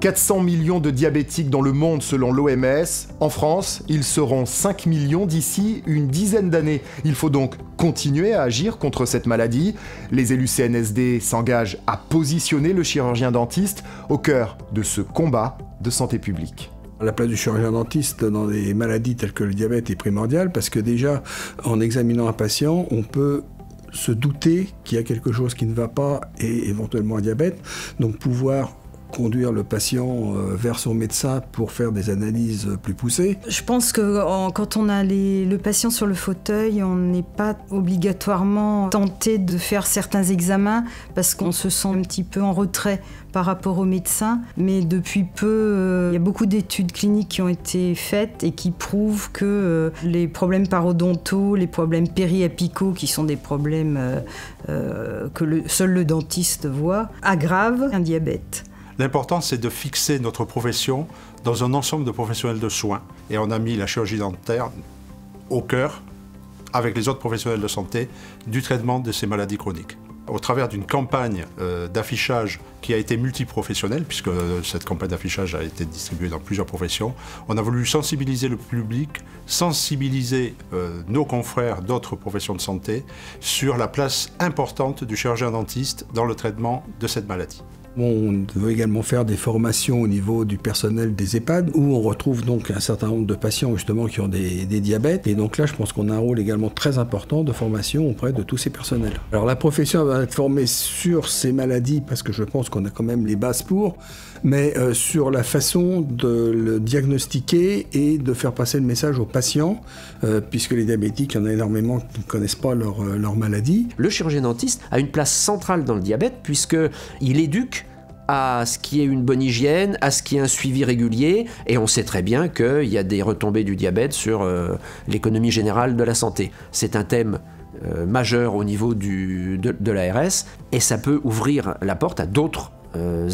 400 millions de diabétiques dans le monde selon l'OMS. En France, ils seront 5 millions d'ici une dizaine d'années. Il faut donc continuer à agir contre cette maladie. Les élus CNSD s'engagent à positionner le chirurgien dentiste au cœur de ce combat de santé publique. La place du chirurgien dentiste dans des maladies telles que le diabète est primordiale parce que déjà, en examinant un patient, on peut se douter qu'il y a quelque chose qui ne va pas et éventuellement un diabète. Donc pouvoir conduire le patient vers son médecin pour faire des analyses plus poussées. Je pense que quand on a le patient sur le fauteuil, on n'est pas obligatoirement tenté de faire certains examens parce qu'on se sent un petit peu en retrait par rapport au médecin. Mais depuis peu, il y a beaucoup d'études cliniques qui ont été faites et qui prouvent que les problèmes parodontaux, les problèmes périapicaux, qui sont des problèmes que seul le dentiste voit, aggravent un diabète. L'important, c'est de fixer notre profession dans un ensemble de professionnels de soins. Et on a mis la chirurgie dentaire au cœur, avec les autres professionnels de santé, du traitement de ces maladies chroniques. Au travers d'une campagne d'affichage qui a été multiprofessionnelle, puisque cette campagne d'affichage a été distribuée dans plusieurs professions, on a voulu sensibiliser le public, sensibiliser nos confrères d'autres professions de santé sur la place importante du chirurgien dentiste dans le traitement de cette maladie. On veut également faire des formations au niveau du personnel des EHPAD où on retrouve donc un certain nombre de patients justement qui ont des diabètes et donc là je pense qu'on a un rôle également très important de formation auprès de tous ces personnels. Alors la profession va être formée sur ces maladies parce que je pense qu'on a quand même les bases pour, mais sur la façon de le diagnostiquer et de faire passer le message aux patients puisque les diabétiques, il y en a énormément qui ne connaissent pas leur maladie. Le chirurgien dentiste a une place centrale dans le diabète puisqu'il éduque à ce qui est une bonne hygiène, à ce qui est un suivi régulier, et on sait très bien qu'il y a des retombées du diabète sur l'économie générale de la santé. C'est un thème majeur au niveau de l'ARS, et ça peut ouvrir la porte à d'autres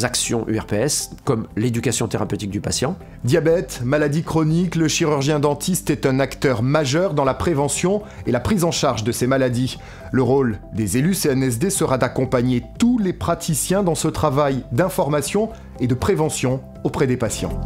actions URPS, comme l'éducation thérapeutique du patient. Diabète, maladie chronique, le chirurgien dentiste est un acteur majeur dans la prévention et la prise en charge de ces maladies. Le rôle des élus CNSD sera d'accompagner tous les praticiens dans ce travail d'information et de prévention auprès des patients.